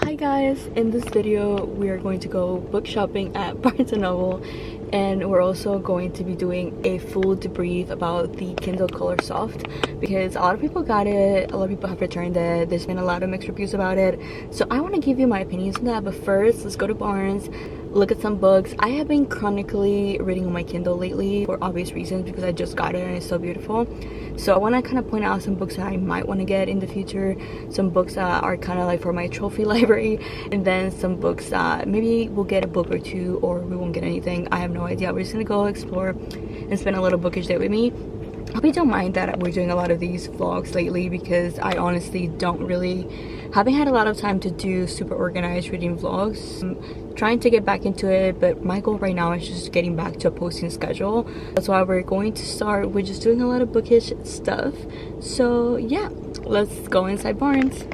Hi guys, in this video we are going to go book shopping at Barnes & Noble, and we're also going to be doing a full debrief about the Kindle Colorsoft because a lot of people got it, a lot of people have returned it, there's been a lot of mixed reviews about it, so I want to give you my opinions on that. But first, let's go to Barnes, look at some books. I have been chronically reading on my Kindle lately for obvious reasons because I just got it and it's so beautiful. So I want to kind of point out some books that I might want to get in the future, some books that are kind of like for my trophy library, and then some books that maybe we'll get a book or two or we won't get anything. I have no idea. We're just gonna go explore and spend a little bookish day with me. Hope you don't mind that we're doing a lot of these vlogs lately because I honestly haven't had a lot of time to do super organized reading vlogs. I'm trying to get back into it, but my goal right now is just getting back to a posting schedule. That's why we're going to start with just doing a lot of bookish stuff. So yeah, let's go inside Barnes.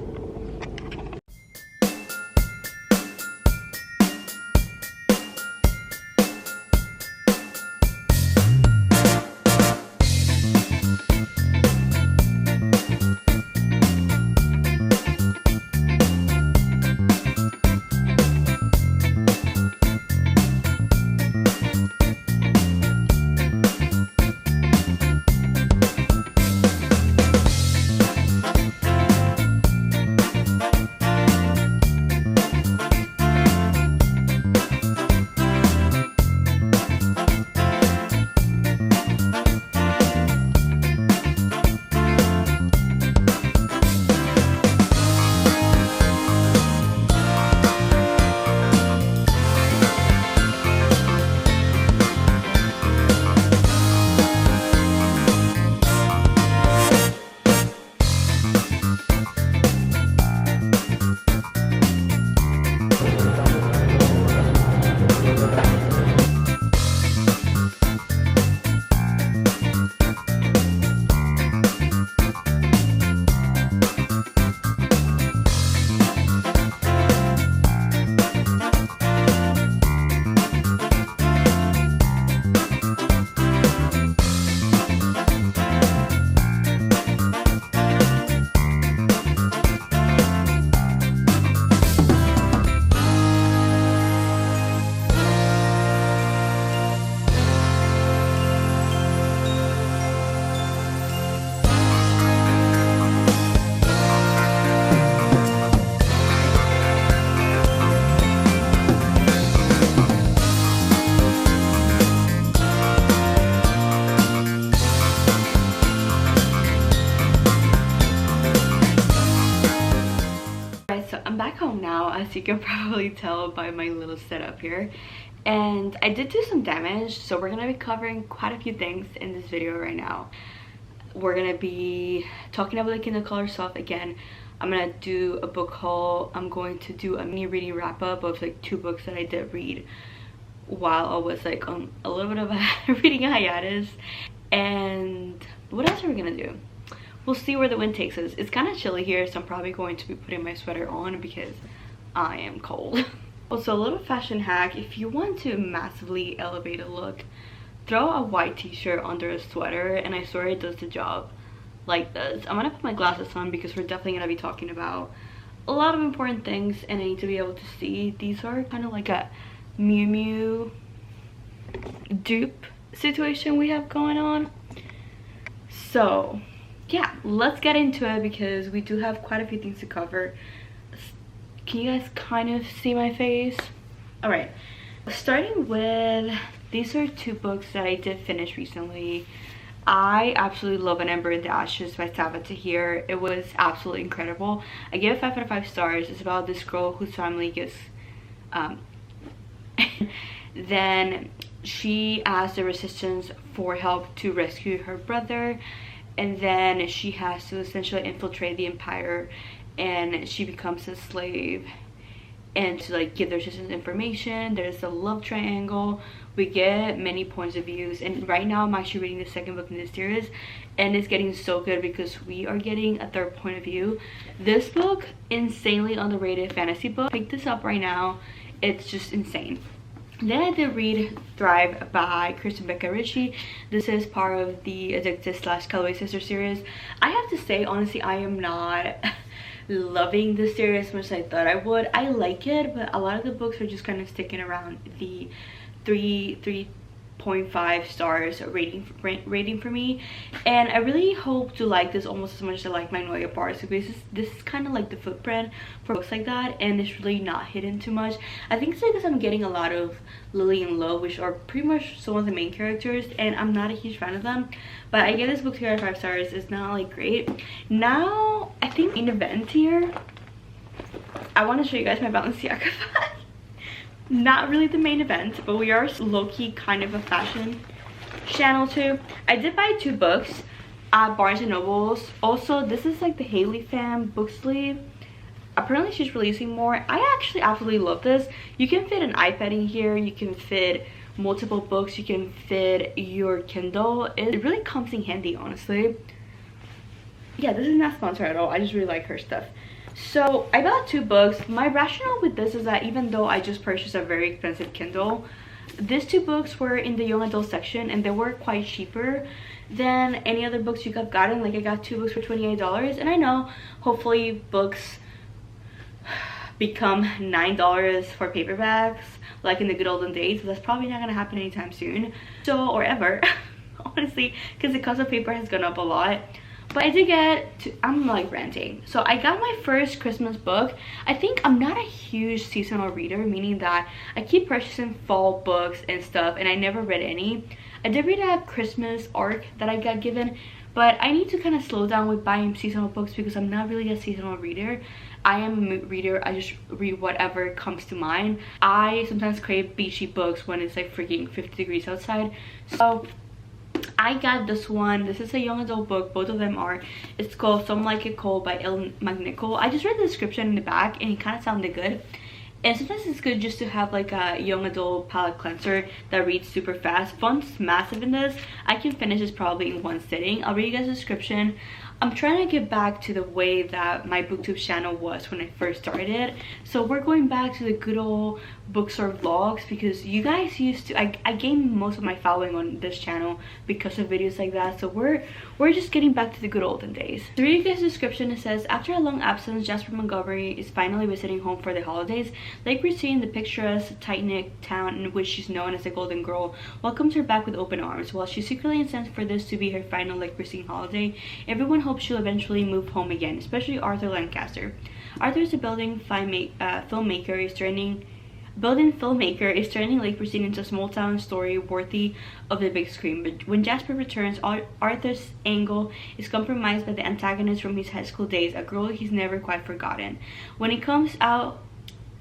So I'm back home now, as you can probably tell by my little setup here, and I did do some damage, so we're gonna be covering quite a few things in this video right now. We're gonna be talking about the Kindle Colorsoft again. I'm gonna do a book haul. I'm going to do a mini reading wrap-up of like 2 books that I did read while I was like on a little bit of a reading hiatus. And what else are we gonna do? We'll see where the wind takes us. It's kind of chilly here, so I'm probably going to be putting my sweater on because I am cold. Also, a little fashion hack: if you want to massively elevate a look, throw a white t-shirt under a sweater, and I swear it does the job like this. I'm gonna put my glasses on because we're definitely gonna be talking about a lot of important things, and I need to be able to see. These are kind of like a Miu Miu dupe situation we have going on. So yeah, let's get into it because we do have quite a few things to cover. Can you guys kind of see my face? All right, starting with, these are 2 books that I did finish recently. I absolutely love An Ember in the Ashes by Sabbath Tahir. It was absolutely incredible. I gave it 5 out of 5 stars. It's about this girl whose family gets then she asks the resistance for help to rescue her brother, and then she has to essentially infiltrate the empire, and she becomes a slave, and to like give the resistance information. There's a love triangle. We get many points of views, and right now I'm actually reading the 2nd book in this series, and it's getting so good because we are getting a 3rd point of view. This book, insanely underrated fantasy book. Pick this up right now. It's just insane. Then I did read Thrive by Kristen Becca Ritchie. This is part of the Addicted / Callaway Sister series. I have to say, honestly, I am not loving the series as much as I thought I would. I like it, but a lot of the books are just kind of sticking around the 3.5 stars rating for me, and I really hope to like this almost as much as I like Magnolia Bars, because this is kind of like the footprint for books like that, and it's really not hidden too much. I think it's because I'm getting a lot of Lily and Lo, which are pretty much some of the main characters, and I'm not a huge fan of them, but I give this book 2 out of 5 stars. It's not like great. Now I think main event here, I want to show you guys my Balenciaga bag. Not really the main event, but we are low-key kind of a fashion channel too. I did buy 2 books at Barnes and Nobles. Also, this is like the Haley Fam book sleeve. Apparently she's releasing more. I actually absolutely love this. You can fit an iPad in here, you can fit multiple books, you can fit your Kindle. It really comes in handy, honestly. Yeah, this is not sponsored at all. I just really like her stuff. So I bought 2 books. My rationale with this is that even though I just purchased a very expensive Kindle, these 2 books were in the young adult section and they were quite cheaper than any other books you could have gotten. Like I got 2 books for $28, and I know hopefully books become $9 for paperbacks like in the good olden days, but that's probably not gonna happen anytime soon, so, or ever. Honestly, because the cost of paper has gone up a lot. But I did get to, I'm like ranting, so I got my first Christmas book. I think I'm not a huge seasonal reader, meaning that I keep purchasing fall books and stuff, and I never read any. I did read a Christmas arc that I got given, but I need to kind of slow down with buying seasonal books because I'm not really a seasonal reader. I am a mood reader. I just read whatever comes to mind. I sometimes crave beachy books when it's like freaking 50 degrees outside. So I got this one. This is a young adult book. Both of them are. It's called Some Like It Cold by Il McNichol. I just read the description in the back and it kind of sounded good. And sometimes it's good just to have like a young adult palette cleanser that reads super fast. Font's massive in this. I can finish this probably in one sitting. I'll read you guys the description. I'm trying to get back to the way that my booktube channel was when I first started. So we're going back to the good old Bookstore vlogs, because you guys used to, I gained most of my following on this channel because of videos like that. So we're just getting back to the good olden days. To read you guys the description, it says, after a long absence, Jasper Montgomery is finally visiting home for the holidays. Lake Racine, the picturesque, tight-knit town in which she's known as the Golden Girl, welcomes her back with open arms. While she's secretly incensed for this to be her final Lake Racine holiday, everyone hopes she'll eventually move home again, especially Arthur Lancaster. Arthur is a building filmmaker is turning Lake Racine into a small town story worthy of the big screen. But when Jasper returns, Arthur's angle is compromised by the antagonist from his high school days, a girl he's never quite forgotten. When it comes out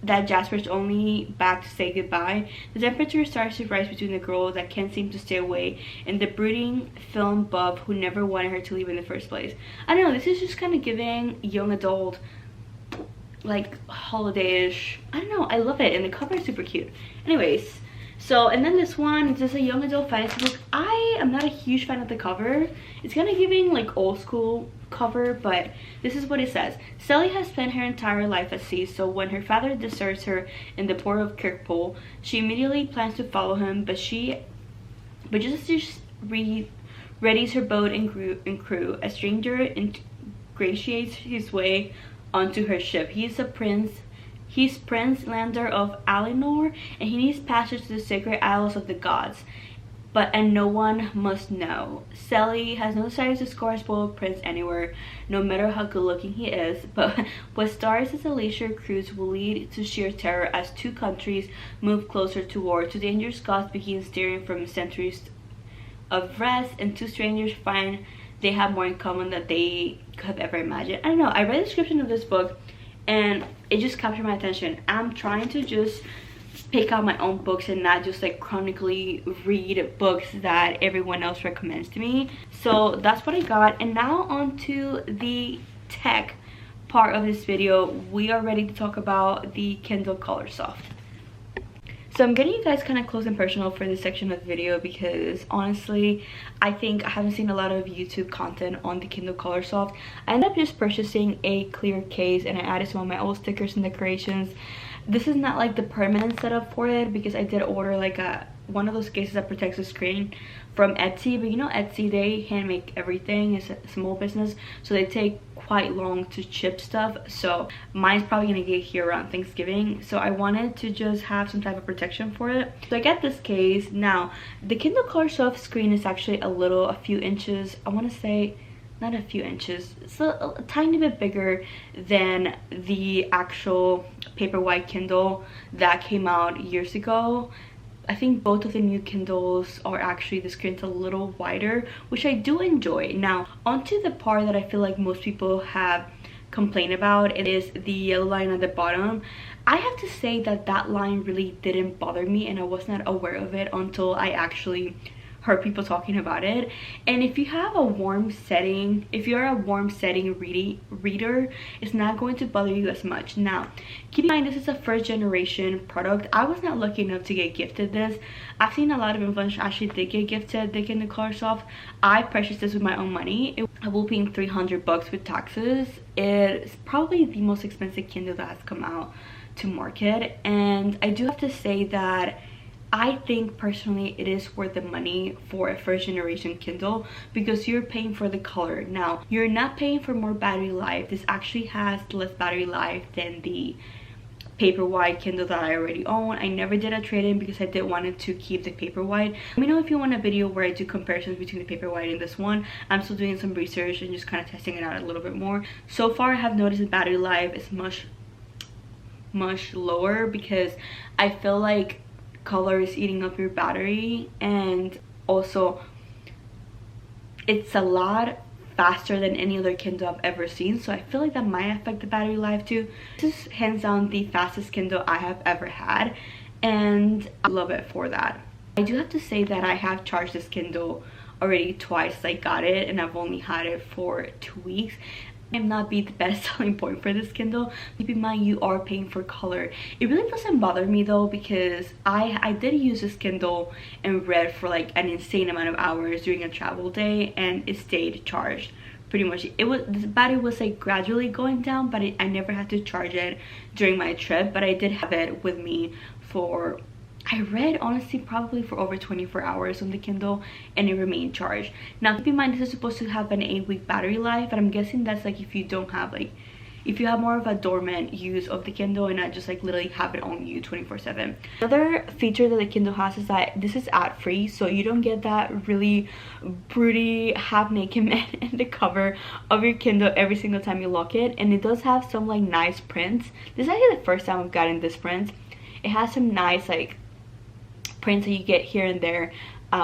that Jasper's only back to say goodbye, the temperature starts to rise between the girl that can't seem to stay away and the brooding film buff who never wanted her to leave in the first place. I don't know, this is just kind of giving young adult, like holiday-ish. I don't know, I love it, and the cover is super cute. Anyways, so, and then this one is just a young adult fantasy book. I am not a huge fan of the cover. It's kind of giving like old school cover, but this is what it says. Sally has spent her entire life at sea, so when her father deserts her in the port of Kirkpool, she immediately plans to follow him, but just as she readies her boat and crew, a stranger ingratiates his way onto her ship. He's Prince Lander of Alinor, and he needs passage to the sacred isles of the gods. And no one must know. Sally has no desire to score a spoiled prince anywhere, no matter how good looking he is, but what starts as a leisure cruise will lead to sheer terror as 2 countries move closer to war. 2 dangerous gods begin steering from centuries of rest, and 2 strangers find they have more in common than they could have ever imagined. I don't know, I read the description of this book and it just captured my attention. I'm trying to just pick out my own books and not just like chronically read books that everyone else recommends to me. So that's what I got. And now on to the tech part of this video. We are ready to talk about the Kindle Colorsoft. So I'm getting you guys kind of close and personal for this section of the video because honestly, I think I haven't seen a lot of YouTube content on the Kindle Colorsoft. I ended up just purchasing a clear case and I added some of my old stickers and decorations. This is not like the permanent setup for it because I did order like a one of those cases that protects the screen from Etsy. But you know, Etsy, they hand make everything. It's a small business, so they take quite long to ship stuff. So mine's probably gonna get here around Thanksgiving, so I wanted to just have some type of protection for it. So I get this case. Now the Kindle Colorsoft screen is actually a few inches, I want to say, not a few inches, it's a tiny bit bigger than the actual Paperwhite Kindle that came out years ago. I think both of the new Kindles are actually, the screen's a little wider, which I do enjoy. Now onto the part that I feel like most people have complained about, it is the yellow line at the bottom. I have to say that that line really didn't bother me, and I was not aware of it until I actually heard people talking about it. And if you have a warm setting, if you're a warm setting reader, it's not going to bother you as much. Now keep in mind, this is a first generation product. I was not lucky enough to get gifted this. I've seen a lot of influencers actually did get gifted the Kindle Colorsoft. I purchased this with my own money. I will pay $300 with taxes. It's probably the most expensive Kindle that has come out to market, and I do have to say that I think personally it is worth the money for a first generation Kindle, because you're paying for the color. Now you're not paying for more battery life. This actually has less battery life than the Paperwhite Kindle that I already own. I never did a trade-in because I did wanted to keep the Paperwhite. Let me know if you want a video where I do comparisons between the Paperwhite and this one. I'm still doing some research and just kind of testing it out a little bit more. So far I have noticed the battery life is much lower, because I feel like color is eating up your battery, and also it's a lot faster than any other Kindle I've ever seen, so I feel like that might affect the battery life too. This is hands down the fastest Kindle I have ever had, and I love it for that. I do have to say that I have charged this Kindle already twice. I got it and I've only had it for 2 weeks. Might not be the best selling point for this Kindle. Keep in mind, you are paying for color. It really doesn't bother me though, because I did use this Kindle and read for like an insane amount of hours during a travel day, and it stayed charged pretty much. It was, the battery was like gradually going down, but I never had to charge it during my trip. But I did have it with me for, I read honestly probably for over 24 hours on the Kindle, and it remained charged. Now keep in mind, this is supposed to have an 8-week battery life, and I'm guessing that's like if you don't have like, if you have more of a dormant use of the Kindle and not just like literally have it on you 24/7. Another feature that the Kindle has is that this is ad free, so you don't get that really broody half naked man in the cover of your Kindle every single time you lock it. And it does have some like nice prints. This is actually the first time I've gotten this print. It has some nice like prints that you get here and there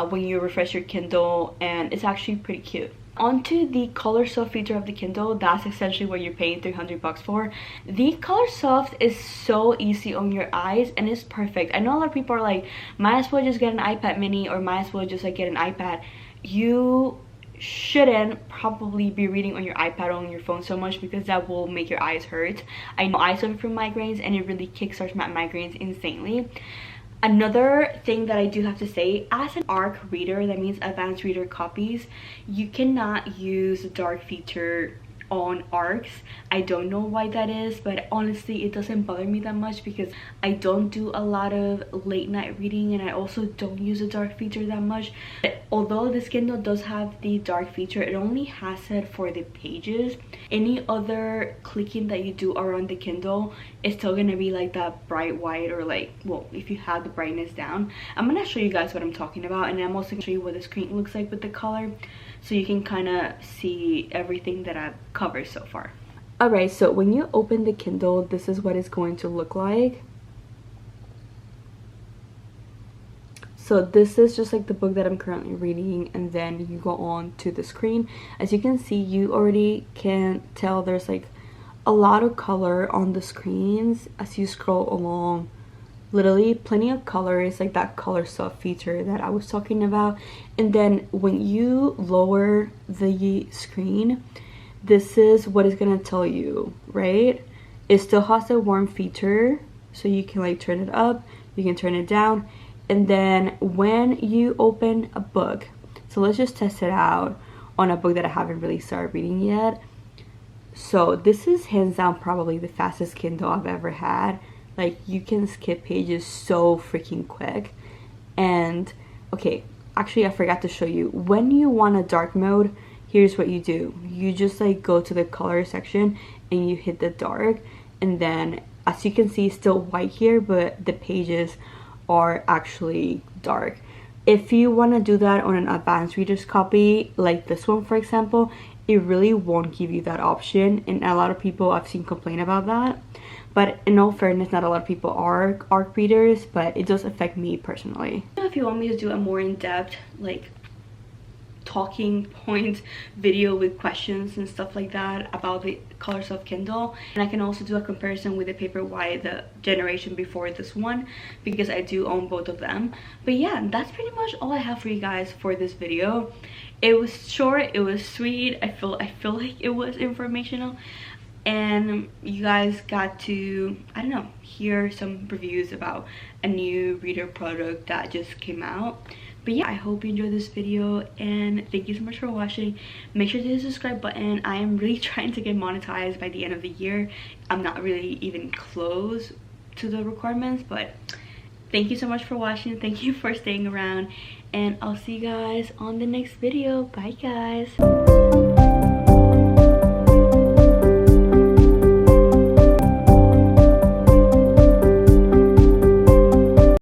when you refresh your Kindle, and it's actually pretty cute. Onto the Colorsoft feature of the Kindle, that's essentially what you're paying $300 for. The Colorsoft is so easy on your eyes, and it's perfect. I know a lot of people are like, might as well just get an iPad mini, or might as well just like get an iPad. You shouldn't probably be reading on your iPad or on your phone so much, because that will make your eyes hurt. I know I suffer from migraines, and it really kickstarts my migraines insanely. Another thing that I do have to say, as an ARC reader, that means advanced reader copies, you cannot use the dark feature on ARCs. I don't know why that is, but honestly it doesn't bother me that much, because I don't do a lot of late night reading, and I also don't use the dark feature that much. But although this Kindle does have the dark feature, it only has it for the pages. Any other clicking that you do around the Kindle is still gonna be like that bright white, or like, well, if you have the brightness down. I'm gonna show you guys what I'm talking about, and I'm also gonna show you what the screen looks like with the color, so you can kind of see everything that I've covered so far. Alright, so when you open the Kindle, this is what it's going to look like. So this is just like the book that I'm currently reading, and then you go on to the screen. As you can see, you already can tell there's like a lot of color on the screens as you scroll along. Literally plenty of colors, like that Colorsoft feature that I was talking about. And then when you lower the screen, this is what it's gonna tell you, right? It still has a warm feature, so you can like turn it up, you can turn it down. And then when you open a book, so let's just test it out on a book that I haven't really started reading yet. So this is hands down probably the fastest Kindle I've ever had. Like, you can skip pages so freaking quick, And okay, actually I forgot to show you, when you want a dark mode, here's what you do. You just like go to the color section and you hit the dark, and then as you can see, still white here, but the pages are actually dark. If you want to do that on an advanced reader's copy like this one for example, it really won't give you that option, and a lot of people I've seen complain about that. But in all fairness, not a lot of people are ARC readers, but it does affect me personally. If you want me to do a more in-depth like talking point video with questions and stuff like that about the Colorsoft Kindle, and I can also do a comparison with the Paperwhite, the generation before this one, because I do own both of them. But yeah, that's pretty much all I have for you guys for this video. It was short, it was sweet, I feel like it was informational, and you guys got to, I don't know, hear some reviews about a new reader product that just came out. But yeah, I hope you enjoyed this video, and thank you so much for watching. Make sure to hit the subscribe button. I am really trying to get monetized by the end of the year. I'm not really even close to the requirements, but thank you so much for watching. Thank you for staying around, and I'll see you guys on the next video. Bye guys.